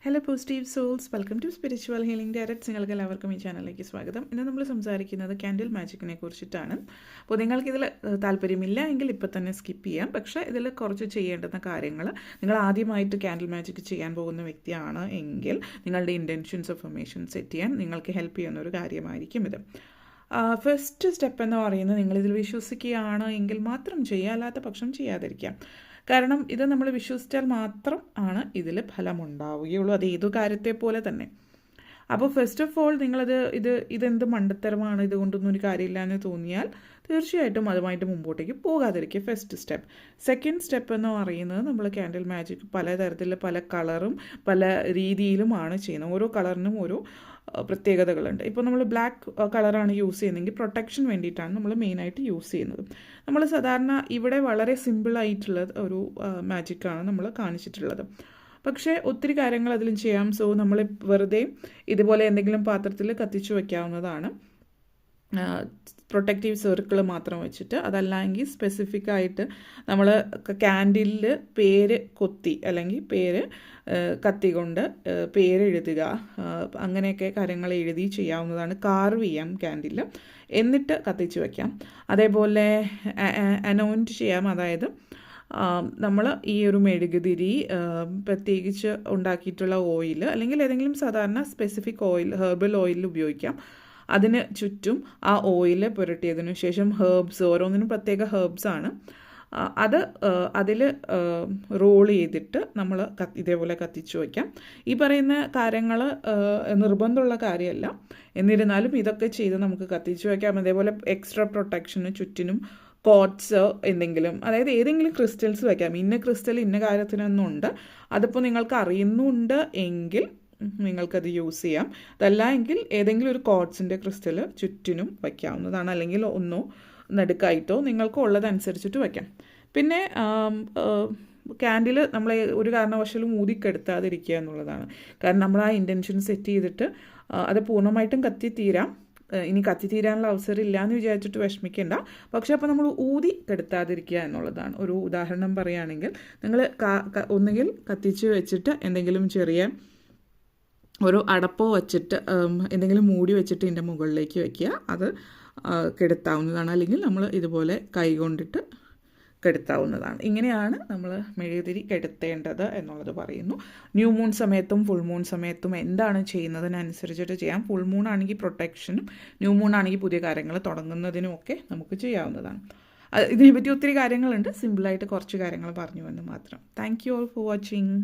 Hello positive souls, welcome to spiritual healing direct. നിങ്ങൾക്ക് എല്ലാവർക്കും ഈ ചാനലിലേക്ക് സ്വാഗതം. ഇന്ന് നമ്മൾ സംസാരിക്കുന്നത് ക്യാൻഡിൽ മാജിക്കിനെ കുറിച്ചിട്ടാണ്. അപ്പോൾ നിങ്ങൾക്കിതിൽ താല്പര്യമില്ല എങ്കിൽ ഇപ്പോൾ തന്നെ സ്കിപ്പ് ചെയ്യാം. പക്ഷേ ഇതിൽ കുറച്ച് ചെയ്യേണ്ടുന്ന കാര്യങ്ങൾ, നിങ്ങൾ ആദ്യമായിട്ട് ക്യാൻഡിൽ മാജിക് ചെയ്യാൻ പോകുന്ന വ്യക്തിയാണ് എങ്കിൽ നിങ്ങളുടെ ഇൻറ്റൻഷൻസ് അഫർമേഷൻ സെറ്റ് ചെയ്യാൻ നിങ്ങൾക്ക് ഹെൽപ്പ് ചെയ്യുന്ന ഒരു കാര്യമായിരിക്കും ഇത്. ഫസ്റ്റ് സ്റ്റെപ്പ് എന്ന് പറയുന്നത്, നിങ്ങളിതിൽ വിശ്വസിക്കുകയാണ് എങ്കിൽ മാത്രം ചെയ്യുക, അല്ലാത്ത പക്ഷം ചെയ്യാതിരിക്കാം. കാരണം ഇത് നമ്മൾ വിശ്വസിച്ചാൽ മാത്രം ആണ് ഇതിൽ ഫലമുണ്ടാവുകയുള്ളൂ, അത് ഏതു കാര്യത്തെ പോലെ തന്നെ. അപ്പോൾ ഫസ്റ്റ് ഓഫ് ഓൾ ഇതെന്ത് മണ്ടത്തരമാണ്, ഇതുകൊണ്ടൊന്നും ഒരു കാര്യമില്ല എന്ന് തോന്നിയാൽ തീർച്ചയായിട്ടും അതുമായിട്ട് മുമ്പോട്ടേക്ക് പോകാതിരിക്കുക. First step. സെക്കൻഡ് സ്റ്റെപ്പ് എന്ന് പറയുന്നത്, നമ്മൾ ക്യാൻഡിൽ മാജിക് പലതരത്തിൽ പല കളറും പല രീതിയിലുമാണ് ചെയ്യുന്നത്. ഓരോ കളറിനും ഓരോ പ്രത്യേകതകളുണ്ട്. ഇപ്പോൾ നമ്മൾ ബ്ലാക്ക് കളറാണ് യൂസ് ചെയ്യുന്നതെങ്കിൽ പ്രൊട്ടക്ഷൻ വേണ്ടിയിട്ടാണ് നമ്മൾ മെയിനായിട്ട് യൂസ് ചെയ്യുന്നത്. നമ്മൾ സാധാരണ ഇവിടെ വളരെ സിമ്പിളായിട്ടുള്ള ഒരു മാജിക്കാണ് നമ്മൾ കാണിച്ചിട്ടുള്ളത്. പക്ഷേ ഒത്തിരി കാര്യങ്ങൾ അതിലും ചെയ്യാം. സോ നമ്മൾ വെറുതെ ഇതുപോലെ എന്തെങ്കിലും പാത്രത്തിൽ കത്തിച്ചു വയ്ക്കാവുന്നതാണ്, പ്രൊട്ടക്റ്റീവ് സർക്കിൾ മാത്രം വെച്ചിട്ട്. അതല്ലെങ്കിൽ സ്പെസിഫിക് ആയിട്ട് നമ്മൾ ക്യാൻഡിലിൽ പേര് കൊത്തി അല്ലെങ്കിൽ പേര് കത്തി കൊണ്ട് പേരെഴുതുക, അങ്ങനെയൊക്കെ കാര്യങ്ങൾ എഴുതി ചെയ്യാവുന്നതാണ്. കാർവ് ചെയ്യാം ക്യാൻഡിൽ, എന്നിട്ട് കത്തിച്ച് വയ്ക്കാം. അതേപോലെ അനോയിൻറ്റ് ചെയ്യാം. അതായത് നമ്മൾ ഈ ഒരു മെഴുകുതിരി പ്രത്യേകിച്ച് ഉണ്ടാക്കിയിട്ടുള്ള ഓയിൽ അല്ലെങ്കിൽ ഏതെങ്കിലും സാധാരണ സ്പെസിഫിക് ഓയിൽ, ഹെർബൽ ഓയിൽ ഉപയോഗിക്കാം. അതിന് ചുറ്റും ആ ഓയിൽ പുരട്ടിയതിനു ശേഷം ഹെർബ്സ്, ഓരോന്നിനും പ്രത്യേക ഹെർബ്സാണ്, അതിൽ റോൾ ചെയ്തിട്ട് നമ്മൾ ഇതേപോലെ കത്തിച്ചു വയ്ക്കാം. ഈ പറയുന്ന കാര്യങ്ങൾ നിർബന്ധമുള്ള കാര്യമല്ല, എന്നിരുന്നാലും ഇതൊക്കെ ചെയ്ത് നമുക്ക് കത്തിച്ചു വയ്ക്കാം. അതേപോലെ എക്സ്ട്രാ പ്രൊട്ടക്ഷന് ചുറ്റിനും കോട്ട്സ് എന്തെങ്കിലും, അതായത് ഏതെങ്കിലും ക്രിസ്റ്റൽസ് വയ്ക്കാം. ഇന്ന ക്രിസ്റ്റൽ ഇന്ന കാര്യത്തിനൊന്നുണ്ട്, അതിപ്പോൾ നിങ്ങൾക്ക് അറിയുന്നുണ്ട് എങ്കിൽ നിങ്ങൾക്കത് യൂസ് ചെയ്യാം. അതല്ല എങ്കിൽ ഏതെങ്കിലും ഒരു കോട്ട്സിൻ്റെ ക്രിസ്റ്റൽ ചുറ്റിനും വയ്ക്കാവുന്നതാണ്, അല്ലെങ്കിൽ ഒന്നോ നടുക്കായിട്ടോ നിങ്ങൾക്ക് ഉള്ളതനുസരിച്ചിട്ട് വയ്ക്കാം. പിന്നെ ക്യാൻഡിൽ നമ്മൾ ഒരു കാരണവശാലും ഊതിക്കെടുത്താതിരിക്കുക എന്നുള്ളതാണ്. കാരണം നമ്മൾ ആ ഇൻറ്റൻഷൻ സെറ്റ് ചെയ്തിട്ട് അത് പൂർണ്ണമായിട്ടും കത്തിത്തീരാം. ഇനി കത്തിത്തീരാനുള്ള അവസരം ഇല്ല എന്ന് വിചാരിച്ചിട്ട് വിഷമിക്കേണ്ട. പക്ഷേ അപ്പോൾ നമ്മൾ ഊതി കെടുത്താതിരിക്കുക എന്നുള്ളതാണ്. ഒരു ഉദാഹരണം പറയുകയാണെങ്കിൽ, നിങ്ങൾ ഒന്നുകിൽ കത്തിച്ച് വെച്ചിട്ട് എന്തെങ്കിലും ചെറിയ ഒരു അടപ്പോ വച്ചിട്ട് എന്തെങ്കിലും മൂടി വെച്ചിട്ട് ഇതിൻ്റെ മുകളിലേക്ക് വയ്ക്കുക, അത് കെടുത്താവുന്നതാണ്. അല്ലെങ്കിൽ നമ്മൾ ഇതുപോലെ കൈ കൊണ്ടിട്ട് കെടുത്താവുന്നതാണ്. ഇങ്ങനെയാണ് നമ്മൾ മെഴുകുതിരി കെടുത്തേണ്ടത് എന്നുള്ളത് പറയുന്നു. ന്യൂ മൂൺ സമയത്തും ഫുൾ മൂൺ സമയത്തും എന്താണ് ചെയ്യുന്നതിനനുസരിച്ചിട്ട് ചെയ്യാം. ഫുൾ മൂൺ ആണെങ്കിൽ പ്രൊട്ടക്ഷനും, ന്യൂ മൂൺ ആണെങ്കിൽ പുതിയ കാര്യങ്ങൾ തുടങ്ങുന്നതിനും ഒക്കെ നമുക്ക് ചെയ്യാവുന്നതാണ്. ഇതിനെപ്പറ്റി ഒത്തിരി കാര്യങ്ങളുണ്ട്, സിമ്പിളായിട്ട് കുറച്ച് കാര്യങ്ങൾ പറഞ്ഞു എന്ന് മാത്രം. Thank you all for watching.